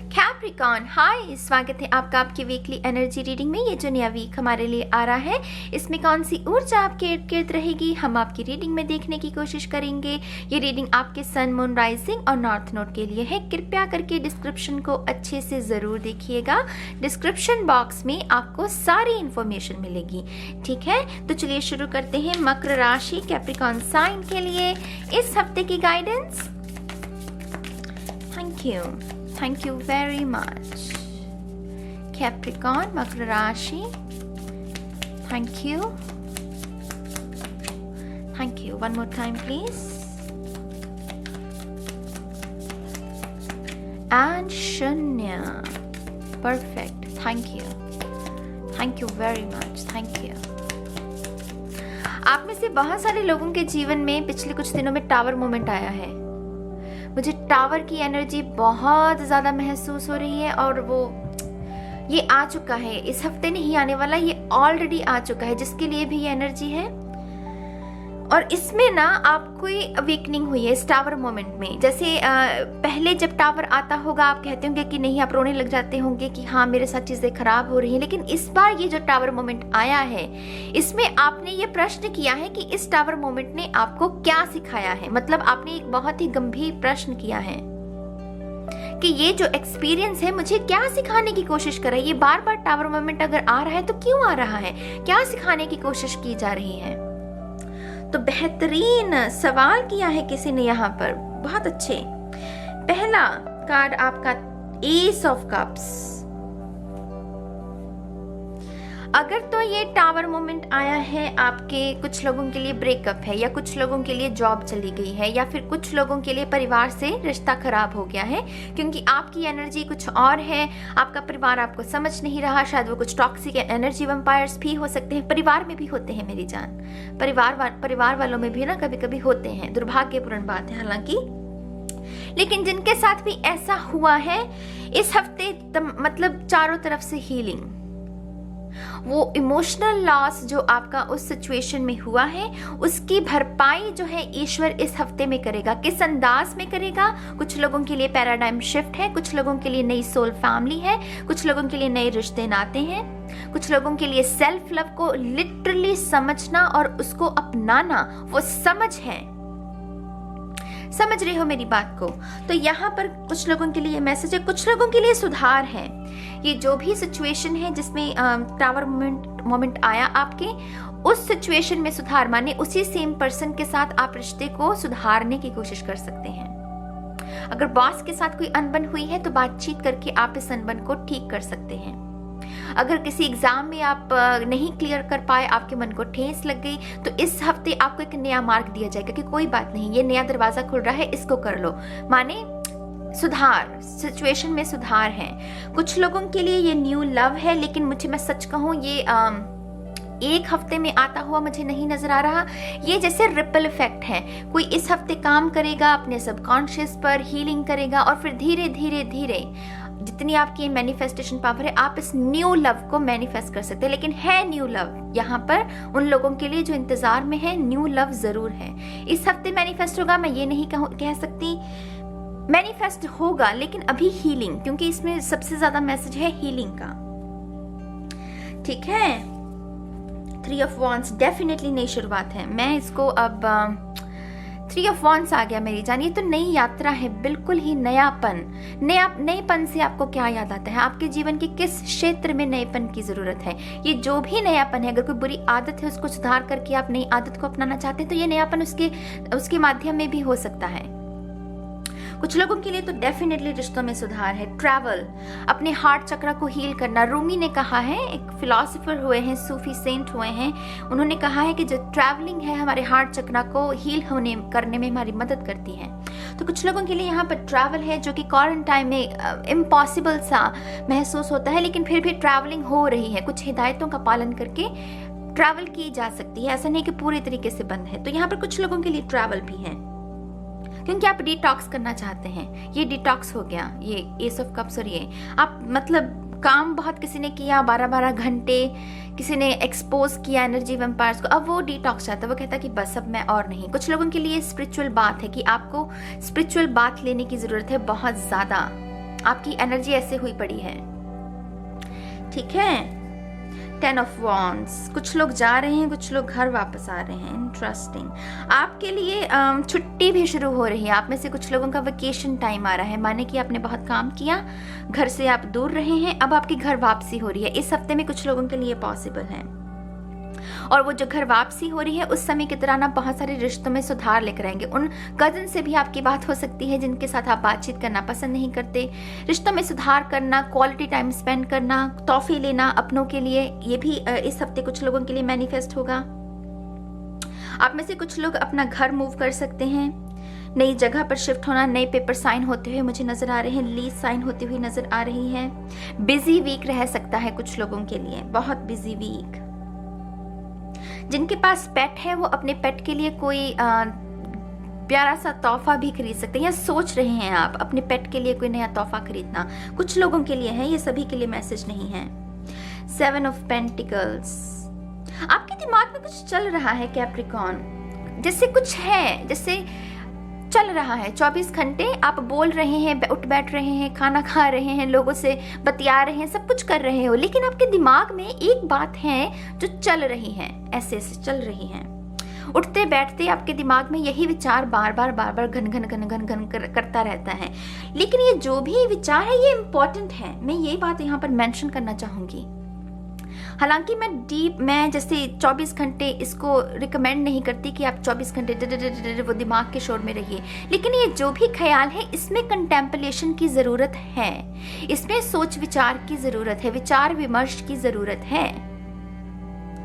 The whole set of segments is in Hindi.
कैप्रिकॉर्न, हाय, स्वागत है आपका आपकी वीकली एनर्जी रीडिंग में। ये जो नया वीक हमारे लिए आ रहा है, इसमें कौन सी ऊर्जा आपके इर्द गिर्द रहेगी, हम आपकी रीडिंग में देखने की कोशिश करेंगे। ये रीडिंग आपके सन, मून, राइजिंग और नॉर्थ नोड के लिए है। कृपया करके डिस्क्रिप्शन को अच्छे से ज़रूर देखिएगा। डिस्क्रिप्शन बॉक्स में आपको सारी इंफॉर्मेशन मिलेगी, ठीक है। तो चलिए शुरू करते हैं मकर राशि कैप्रिकॉर्न साइन के लिए इस हफ्ते की guidance. Thank you very much. Capricorn, मकर राशि, thank you. One more time, please. And शून्य, perfect. Thank you very much. Thank you. आप में से बहुत सारे लोगों के जीवन में पिछले कुछ दिनों में टावर मोमेंट आया है। मुझे टावर की एनर्जी बहुत ज़्यादा महसूस हो रही है और वो ये आ चुका है, इस हफ्ते नहीं आने वाला, ये ऑलरेडी आ चुका है, जिसके लिए भी ये एनर्जी है। और इसमें ना आपको अवेकनिंग हुई है इस टावर मोमेंट में। जैसे पहले जब टावर आता होगा आप कहते होंगे कि नहीं, आप रोने लग जाते होंगे कि हाँ मेरे साथ चीज़ें खराब हो रही हैं। लेकिन इस बार ये जो टावर मोमेंट आया है, इसमें आपने ये प्रश्न किया है कि इस टावर मोमेंट ने आपको क्या सिखाया है। मतलब आपने एक बहुत ही गंभीर प्रश्न किया है कि ये जो एक्सपीरियंस है मुझे क्या सिखाने की कोशिश कर रहा है। ये बार बार टावर मोमेंट अगर आ रहा है तो क्यों आ रहा है, क्या सिखाने की कोशिश की जा रही है। तो बेहतरीन सवाल किया है किसी ने यहाँ पर, बहुत अच्छे। पहला कार्ड आपका एस ऑफ कप्स। अगर तो ये टावर मोमेंट आया है, आपके कुछ लोगों के लिए ब्रेकअप है, या कुछ लोगों के लिए जॉब चली गई है, या फिर कुछ लोगों के लिए परिवार से रिश्ता खराब हो गया है, क्योंकि आपकी एनर्जी कुछ और है, आपका परिवार आपको समझ नहीं रहा। शायद वो कुछ टॉक्सिक एनर्जी वैम्पायर्स भी हो सकते हैं, परिवार में भी होते हैं मेरी जान, परिवार वालों में भी ना कभी कभी होते हैं, दुर्भाग्यपूर्ण बात है हालांकि। लेकिन जिनके साथ भी ऐसा हुआ है, इस हफ्ते मतलब चारों तरफ से हीलिंग, वो इमोशनल लॉस जो आपका उस सिचुएशन में हुआ है उसकी भरपाई जो है ईश्वर इस हफ्ते में करेगा। किस अंदाज में करेगा? कुछ लोगों के लिए पैराडाइम शिफ्ट है, कुछ लोगों के लिए नई सोल फैमिली है, कुछ लोगों के लिए नए रिश्ते नाते हैं, कुछ लोगों के लिए सेल्फ लव को लिटरली समझना और उसको अपनाना वो समझ है। समझ रहे हो मेरी बात को? तो यहाँ पर कुछ लोगों के लिए मैसेज है, कुछ लोगों के लिए सुधार है। ये जो भी सिचुएशन है जिसमें टावर मोमेंट आया आपके, उस सिचुएशन में सुधार माने उसी सेम पर्सन के साथ आप रिश्ते को सुधारने की कोशिश कर सकते हैं। अगर बॉस के साथ कोई अनबन हुई है तो बातचीत करके आप इस अनबन को ठीक कर सकते हैं। अगर किसी एग्जाम में आप नहीं क्लियर कर पाए, आपके मन को ठेस लग गई, तो इस हफ्ते आपको एक नया मार्क दिया जाएगा कि कोई बात नहीं, ये नया दरवाजा खुल रहा है, इसको कर लो। माने सुधार, सिचुएशन में सुधार है। कुछ लोगों के लिए ये न्यू लव है, लेकिन मैं सच कहूँ ये एक हफ्ते में आता हुआ मुझे नहीं नजर आ रहा। ये जैसे रिपल इफेक्ट है, कोई इस हफ्ते काम करेगा अपने सबकॉन्शियस पर, हीलिंग करेगा, और फिर धीरे धीरे धीरे जितनी आपकी मैनिफेस्टेशन पावर है आप इस न्यू लव को मैनिफेस्ट कर सकते हैं। लेकिन है न्यू लव यहाँ पर उन लोगों के लिए जो इंतजार में है, न्यू लव जरूर है। इस हफ्ते मैनिफेस्ट होगा, मैं ये नहीं कह सकती मैनिफेस्ट होगा, लेकिन अभी हीलिंग, क्योंकि इसमें सबसे ज्यादा मैसेज है हीलिंग का, ठीक है। 3 ऑफ वॉन्ड्स डेफिनेटली नई शुरुआत है। मैं इसको अब 3 ऑफ वॉन्ड्स आ गया मेरी जान, ये तो नई यात्रा है, बिल्कुल ही नयापन। नएपन से आपको क्या याद आता है? आपके जीवन के किस क्षेत्र में नएपन की जरूरत है? ये जो भी नयापन है, अगर कोई बुरी आदत है उसको सुधार करके आप नई आदत को अपनाना चाहते हैं तो ये नयापन उसके माध्यम में भी हो सकता है। कुछ लोगों के लिए तो डेफिनेटली रिश्तों में सुधार है। ट्रैवल, अपने हार्ट चक्र को हील करना। रूमी ने कहा है, एक फिलोसोफर हुए हैं, सूफी सेंट हुए हैं, उन्होंने कहा है कि जो ट्रैवलिंग है हमारे हार्ट चक्र को हील करने में हमारी मदद करती है। तो कुछ लोगों के लिए यहाँ पर ट्रैवल है जो कि क्वारंटाइन में इम्पॉसिबल सा महसूस होता है, लेकिन फिर भी ट्रैवलिंग हो रही है। कुछ हिदायतों का पालन करके ट्रैवल की जा सकती है, ऐसा नहीं कि पूरी तरीके से बंद है। तो यहाँ पर कुछ लोगों के लिए ट्रैवल भी है क्योंकि आप डिटॉक्स करना चाहते हैं। ये डिटॉक्स हो गया, ये एस ऑफ कप्स। और ये आप मतलब काम बहुत किसी ने किया 12-12 घंटे, किसी ने एक्सपोज किया एनर्जी वैम्पायर्स को, अब वो डिटॉक्स चाहता है, वो कहता है कि बस अब मैं और नहीं। कुछ लोगों के लिए स्पिरिचुअल बात है कि आपको स्पिरिचुअल बात लेने की जरूरत है बहुत ज्यादा, आपकी एनर्जी ऐसे हुई पड़ी है, ठीक है। 10 ऑफ वॉन्ड्स, कुछ लोग जा रहे हैं, कुछ लोग घर वापस आ रहे हैं। इंटरेस्टिंग। आपके लिए छुट्टी भी शुरू हो रही है। आप में से कुछ लोगों का वेकेशन टाइम आ रहा है, माने कि आपने बहुत काम किया, घर से आप दूर रहे हैं, अब आपकी घर वापसी हो रही है। इस हफ्ते में कुछ लोगों के लिए पॉसिबल है। और वो जो घर वापसी हो रही है उस समय के दौरान आप बहुत सारे रिश्तों में सुधार लेकर आएंगे। उन कजन से भी आपकी बात हो सकती है जिनके साथ आप बातचीत करना पसंद नहीं करते। रिश्तों में सुधार करना, क्वालिटी टाइम स्पेंड करना, तोहफे लेना अपनों के लिए, ये भी इस हफ्ते कुछ लोगों के लिए मैनिफेस्ट होगा। आप में से कुछ लोग अपना घर मूव कर सकते हैं, नई जगह पर शिफ्ट होना, नए पेपर साइन होते हुए मुझे नजर आ रहे हैं, लीज साइन होती हुई नजर आ रही है। बिजी वीक रह सकता है कुछ लोगों के लिए, बहुत बिजी वीक। जिनके पास पेट है वो अपने पेट के लिए कोई प्यारा सा तोहफा भी खरीद सकते हैं, या सोच रहे हैं आप अपने पेट के लिए कोई नया तोहफा खरीदना। कुछ लोगों के लिए है, ये सभी के लिए मैसेज नहीं है। 7 ऑफ पेंटिकल्स, आपके दिमाग में कुछ चल रहा है कैप्रिकॉर्न, जैसे कुछ है, जैसे चल रहा है। 24 घंटे आप बोल रहे हैं, उठ बैठ रहे हैं, खाना खा रहे हैं, लोगों से बतिया रहे हैं, सब कुछ कर रहे हो, लेकिन आपके दिमाग में एक बात है जो चल रही है, ऐसे ऐसे चल रही है। उठते बैठते आपके दिमाग में यही विचार बार बार घन घन घन घन घन करता रहता है। लेकिन ये जो भी विचार है ये इम्पोर्टेंट है, मैं ये बात यहाँ पर मेंशन करना चाहूंगी। हालांकि मैं जैसे 24 घंटे इसको रिकमेंड नहीं करती कि आप 24 घंटे वो दिमाग के शोर में रहिए, लेकिन ये जो भी ख्याल है इसमें कंटेम्पलेशन की ज़रूरत है, इसमें सोच विचार की ज़रूरत है, विचार विमर्श की ज़रूरत है।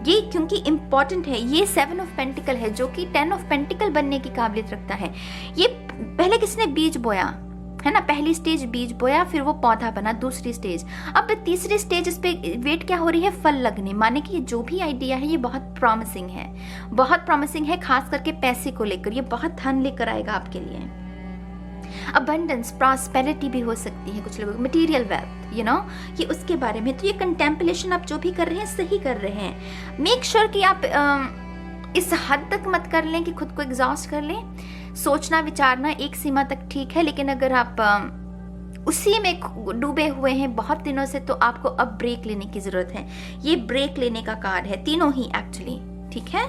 ये क्योंकि इम्पॉर्टेंट है। ये 7 ऑफ पेंटिकल है जो कि 10 ऑफ पेंटिकल बनने की काबिलियत रखता है। ये पहले किसने बीज बोया है ना, पहली स्टेज बीज बोया, फिर वो पौधा बना, दूसरी स्टेज, अब तीसरी स्टेज, इस पे वेट क्या हो रही है, फल लगने। माने कि ये जो भी आइडिया है ये बहुत प्रॉमिसिंग है, बहुत प्रॉमिसिंग है, खास करके पैसे को लेकर। ये बहुत धन लेकर आएगा आपके लिए। अबंडेंस, प्रॉस्पेरिटी भी हो सकती है कुछ लोगों को, मटेरियल वेल्थ, ये उसके बारे में। तो ये कंटेम्पलेशन आप जो भी कर रहे हैं सही कर रहे हैं। मेक श्योर कि आप इस हद तक मत कर लें कि खुद को एग्जॉस्ट कर लें। सोचना विचारना एक सीमा तक ठीक है, लेकिन अगर आप उसी में डूबे हुए हैं बहुत दिनों से तो आपको अब ब्रेक लेने की जरूरत है। ये ब्रेक लेने का कार्ड है, तीनों ही एक्चुअली, ठीक है।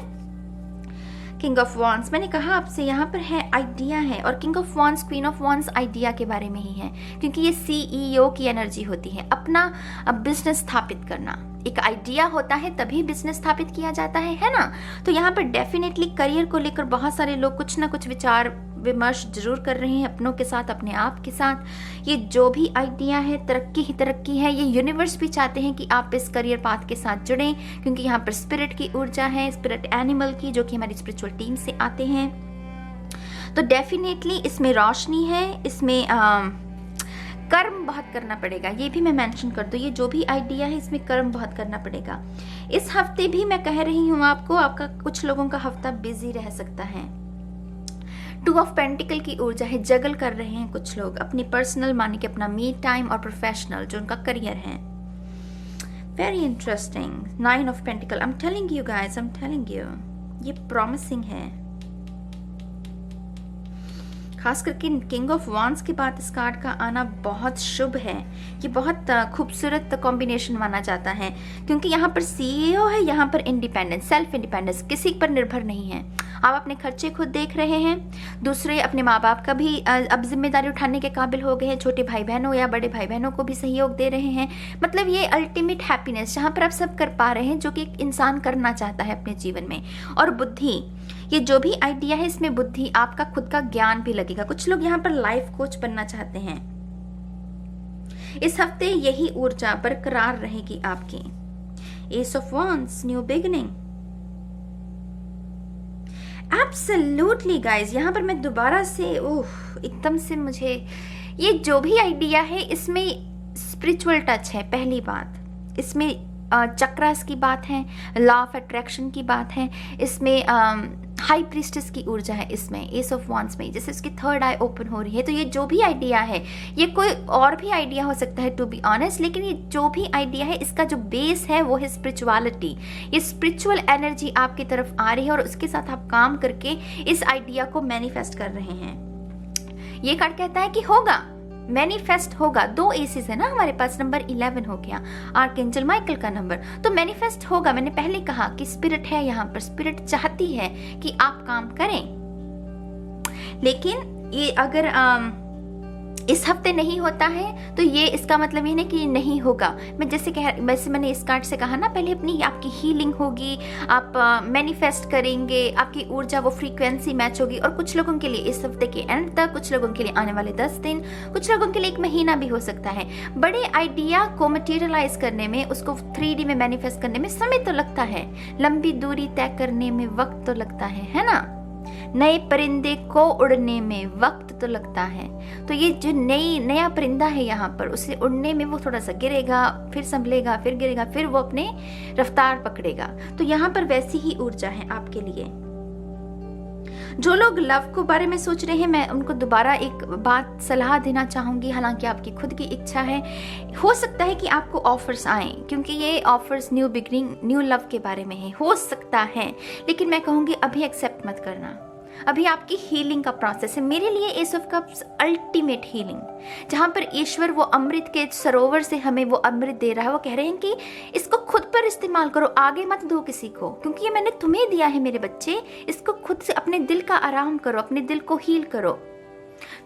किंग ऑफ वॉन्ड्स, मैंने कहा आपसे यहाँ पर है आइडिया है, और king of wands, queen of wands idea के बारे में ही है, क्योंकि ये CEO की एनर्जी होती है। अपना बिजनेस स्थापित करना, एक आइडिया होता है तभी बिजनेस स्थापित किया जाता है ना। तो यहाँ पर डेफिनेटली करियर को लेकर बहुत सारे लोग कुछ ना कुछ विचार विमर्श जरूर कर रहे हैं अपनों के साथ, अपने आप के साथ। ये जो भी आइडिया है तरक्की ही तरक्की है। ये यूनिवर्स भी चाहते हैं कि आप इस करियर पाथ के साथ जुड़ें, क्योंकि यहाँ पर स्पिरिट की ऊर्जा है, स्पिरिट एनिमल की, जो कि हमारी स्पिरिचुअल टीम से आते हैं। तो डेफिनेटली इसमें रोशनी है, इसमें कर्म बहुत करना पड़ेगा, ये भी मैं मेंशन कर दूं। ये जो भी आइडिया है इसमें कर्म बहुत करना पड़ेगा। इस हफ्ते भी मैं कह रही हूँ आपको, आपका कुछ लोगों का हफ्ता बिजी रह सकता है। 2 ऑफ पेंटिकल की ऊर्जा है, जगल कर रहे हैं कुछ लोग अपनी पर्सनल, माने कि अपना मी टाइम और प्रोफेशनल जो उनका करियर है। Very interesting. 9 of pentacle, I am telling you guys, I am telling you, ये प्रॉमिसिंग है। खास करके किंग ऑफ वॉन्ड्स के बाद इस कार्ड का आना बहुत शुभ है। ये बहुत खूबसूरत कॉम्बिनेशन माना जाता है, क्योंकि यहाँ पर CEO है, यहाँ पर इंडिपेंडेंस, सेल्फ इंडिपेंडेंस, किसी पर निर्भर नहीं है। आप अपने खर्चे खुद देख रहे हैं, दूसरे अपने माँ बाप का भी अब जिम्मेदारी उठाने के काबिल हो गए हैं, छोटे भाई बहनों या बड़े भाई बहनों को भी सहयोग दे रहे हैं। मतलब ये अल्टीमेट हैप्पीनेस जहाँ पर आप सब कर पा रहे हैं जो कि एक इंसान करना चाहता है अपने जीवन में। और बुद्धि, ये जो भी आइडिया है इसमें बुद्धि, आपका खुद का ज्ञान भी लगेगा। कुछ लोग यहाँ पर लाइफ कोच बनना चाहते हैं। इस हफ्ते यही ऊर्जा बरकरार रहेगी आपकी। S of wands, new beginning. Absolutely guys, यहाँ पर मैं दोबारा से एकदम से मुझे ये जो भी आइडिया है इसमें स्पिरिचुअल टच है। पहली बात, इसमें चक्रास की बात है, लॉ ऑफ अट्रैक्शन की बात है, इसमें हाई प्रीस्टेस की ऊर्जा है, इसमें एस ऑफ वॉन्ड्स में जैसे उसकी थर्ड आई ओपन हो रही है। तो ये जो भी आइडिया है, ये कोई और भी आइडिया हो सकता है टू बी ऑनेस्ट, लेकिन ये जो भी आइडिया है इसका जो बेस है वो है स्पिरिचुअलिटी। ये स्पिरिचुअल एनर्जी आपकी तरफ आ रही है और उसके साथ आप काम करके इस आइडिया को मैनिफेस्ट कर रहे हैं। ये कार्ड कहता है कि होगा, मैनिफेस्ट होगा। 2 एसेस है ना हमारे पास, नंबर 11 हो गया आर्कएंजल माइकल का नंबर, तो मैनिफेस्ट होगा। मैंने पहले कहा कि स्पिरिट है यहाँ पर, स्पिरिट चाहती है कि आप काम करें, लेकिन ये अगर इस हफ्ते नहीं होता है तो ये इसका मतलब ये नहीं कि नहीं होगा। मैं वैसे मैंने इस कार्ड से कहा ना पहले, अपनी आपकी हीलिंग होगी, आप मैनिफेस्ट करेंगे, आपकी ऊर्जा वो फ्रीक्वेंसी मैच होगी। और कुछ लोगों के लिए इस हफ्ते के एंड तक, कुछ लोगों के लिए आने वाले 10 दिन, कुछ लोगों के लिए 1 महीना भी हो सकता है। बड़े आइडिया को मटेरियलाइज करने में, उसको 3D में मैनिफेस्ट करने में समय तो लगता है, लंबी दूरी तय करने में वक्त तो लगता है ना। नए परिंदे को उड़ने में वक्त तो लगता है। तो ये जो नया परिंदा है यहाँ पर, उसे उड़ने में वो थोड़ा सा गिरेगा, फिर संभलेगा, फिर गिरेगा, फिर वो अपने रफ्तार पकड़ेगा। तो यहाँ पर वैसी ही ऊर्जा है आपके लिए। जो लोग लव को बारे में सोच रहे हैं, मैं उनको दोबारा एक बात सलाह देना चाहूंगी, हालांकि आपकी खुद की इच्छा है। हो सकता है कि आपको ऑफर्स आए, क्योंकि ये offers new beginning, new love के बारे में है, हो सकता है, लेकिन मैं कहूंगी अभी एक्सेप्ट मत करना। अभी आपकी हीलिंग का प्रोसेस है। मेरे लिए S of cups ultimate healing, जहां पर ईश्वर वो अमृत के सरोवर से हमें वो अमृत दे रहा है। वो कह रहे हैं कि इसको खुद पर इस्तेमाल करो, आगे मत दो किसी को, क्योंकि ये मैंने तुम्हें दिया है मेरे बच्चे। इसको खुद से अपने दिल का आराम करो, अपने दिल को हील करो,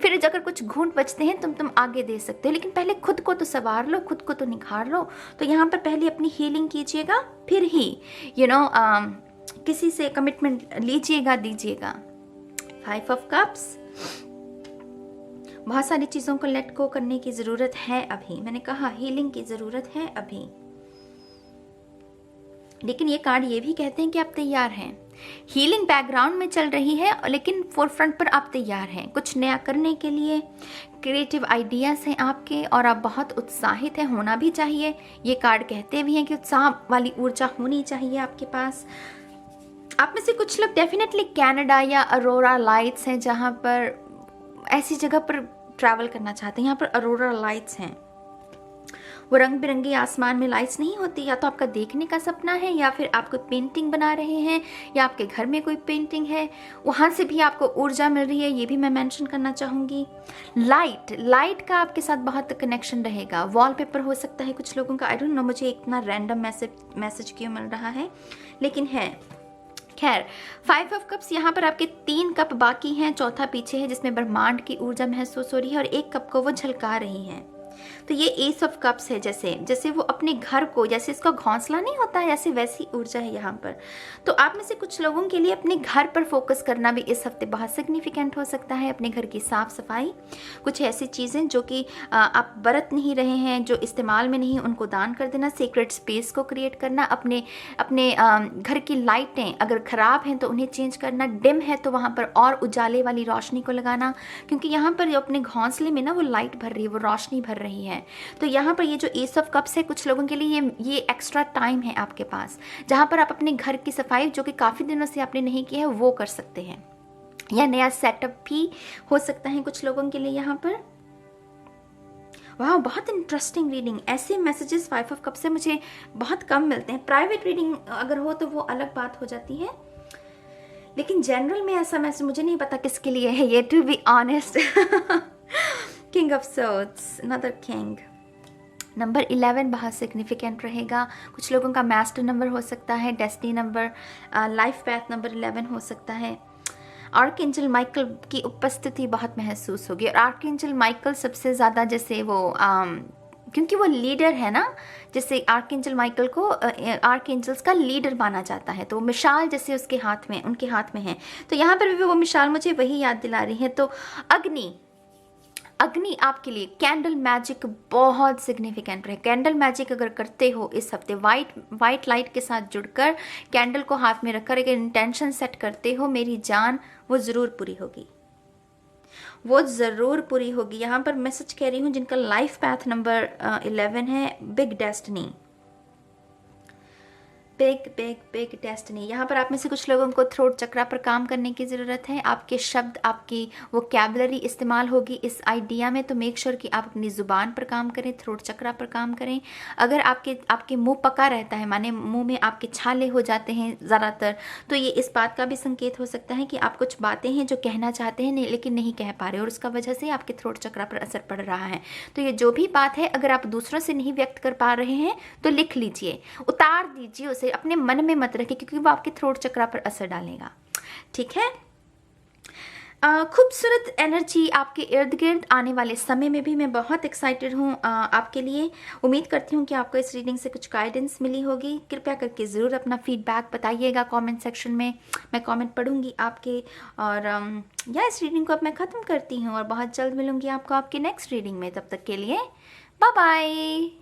फिर अगर कुछ घूंट बचते हैं तुम आगे दे सकते हो, लेकिन पहले खुद को तो संवार लो, खुद को तो निखार लो। तो यहाँ पर पहले अपनी हीलिंग कीजिएगा, फिर ही किसी से कमिटमेंट लीजिएगा, दीजिएगा। 5 ऑफ कप्स, बहुत सारी चीजों को लेट गो करने की जरूरत है अभी। मैंने कहा हीलिंग की जरूरत है अभी, लेकिन ये कार्ड ये भी कहते हैं कि आप तैयार हैं। हीलिंग बैकग्राउंड में चल रही है, लेकिन फोरफ्रंट पर आप तैयार हैं कुछ नया करने के लिए। क्रिएटिव आइडियाज हैं आपके और आप बहुत उत्साहित हैं, होना भी चाहिए। ये कार्ड कहते भी हैं कि उत्साह वाली ऊर्जा होनी चाहिए आपके पास। आप में से कुछ लोग डेफिनेटली कनाडा या अरोरा लाइट्स हैं, जहाँ पर ऐसी जगह पर ट्रैवल करना चाहते हैं। यहाँ पर अरोरा लाइट्स हैं, वो रंग बिरंगी आसमान में लाइट्स नहीं होती, या तो आपका देखने का सपना है, या फिर आप कोई पेंटिंग बना रहे हैं, या आपके घर में कोई पेंटिंग है, वहाँ से भी आपको ऊर्जा मिल रही है, ये भी मैं मेंशन करना चाहूँगी। लाइट का आपके साथ बहुत कनेक्शन रहेगा। वॉलपेपर हो सकता है कुछ लोगों का, आई डोंट नो, मुझे इतना रैंडम मैसेज क्यों मिल रहा है, लेकिन है। खैर, 5 ऑफ कप्स, यहाँ पर आपके 3 कप बाकी हैं, चौथा पीछे है, जिसमें ब्रह्मांड की ऊर्जा महसूस हो रही है, और 1 कप को वो झलका रही है। तो ये एस ऑफ कप्स है, जैसे वो अपने घर को, जैसे इसका घोंसला नहीं होता है, ऐसे वैसी ऊर्जा है यहाँ पर। तो आप में से कुछ लोगों के लिए अपने घर पर फोकस करना भी इस हफ्ते बहुत सिग्निफिकेंट हो सकता है। अपने घर की साफ सफाई, कुछ ऐसी चीज़ें जो कि आप बरत नहीं रहे हैं, जो इस्तेमाल में नहीं, उनको दान कर देना। सीक्रेट स्पेस को क्रिएट करना। अपने घर की लाइटें अगर ख़राब हैं तो उन्हें चेंज करना। डिम है तो वहाँ पर और उजाले वाली रोशनी को लगाना, क्योंकि यहाँ पर जो अपने घोंसले में ना वो लाइट भर रही है, वो रोशनी भर रही है। तो यहाँ पर ये जो एस ऑफ कप्स है, कुछ लोगों के लिए ये एक्स्ट्रा टाइम है आपके पास, जहाँ पर आप अपने घर की सफाई, जो कि काफ़ी दिनों से आपने नहीं की है, वो कर सकते हैं। या नया सेटअप भी हो सकता है कुछ लोगों के लिए यहाँ पर। वाह, बहुत इंटरेस्टिंग रीडिंग। ऐसे मैसेजेस 5 ऑफ कप्स से मुझे बहुत कम मिलते हैं। प्राइवेट रीडिंग अगर हो तो वो अलग बात हो जाती है, लेकिन जनरल में ऐसा मैसेज मुझे नहीं पता किसके लिए है ये, to be honest. King of swords, another king. Number 11 बहुत सिग्निफिकेंट रहेगा। कुछ लोगों का मास्टर नंबर हो सकता है, destiny number, life path number 11 हो सकता है। आर्कएंजल माइकल की उपस्थिति बहुत महसूस होगी, और आर्कएंजल माइकल सबसे ज़्यादा, जैसे वो क्योंकि वो लीडर है ना, जैसे आर्कएंजल माइकल को आर्कएंजल्स का लीडर माना जाता है, तो मिसाल जैसे उसके हाथ में, उनके हाथ में है। तो यहाँ पर भी वो मिसाल मुझे वही याद दिला रही है। तो अग्नि आपके लिए, कैंडल मैजिक बहुत सिग्निफिकेंट रहे। कैंडल मैजिक अगर करते हो इस हफ्ते, वाइट लाइट के साथ जुड़कर कैंडल को हाथ में रखकर एक इंटेंशन सेट करते हो, मेरी जान, वो ज़रूर पूरी होगी, वो ज़रूर पूरी होगी। यहाँ पर मैसेज कह रही हूँ जिनका लाइफ पैथ नंबर 11 है, big destiny. Big big big destiny. यहाँ पर आप में से कुछ लोगों को थ्रोट चक्रा पर काम करने की ज़रूरत है। आपके शब्द, आपकी वोकैबुलरी इस्तेमाल होगी इस आइडिया में, तो मेक श्योर कि आप अपनी ज़ुबान पर काम करें, थ्रोट चक्रा पर काम करें। अगर आपके मुंह पका रहता है, माने मुंह में आपके छाले हो जाते हैं ज़्यादातर, तो ये इस बात का भी संकेत हो सकता है कि आप कुछ बातें हैं जो कहना चाहते हैं लेकिन नहीं कह पा रहे, और उसका वजह से आपके थ्रोट चक्रा पर असर पड़ रहा है। तो ये जो भी बात है, अगर आप दूसरों से नहीं व्यक्त कर पा रहे हैं तो लिख लीजिए, उतार दीजिए उसे, अपने मन में मत रखिए, क्योंकि वो आपके थ्रोट चक्रा पर असर डालेगा। ठीक है। खूबसूरत एनर्जी आपके इर्द गिर्द आने वाले समय में भी मैं बहुत एक्साइटेड हूँ आपके लिए। उम्मीद करती हूँ कि आपको इस रीडिंग से कुछ गाइडेंस मिली होगी। कृपया करके ज़रूर अपना फीडबैक बताइएगा कमेंट सेक्शन में, मैं कमेंट पढ़ूंगी आपके। और या इस रीडिंग को अब मैं ख़त्म करती हूँ और बहुत जल्द मिलूंगी आपको आपकी नेक्स्ट रीडिंग में। तब तक के लिए बाय बाय।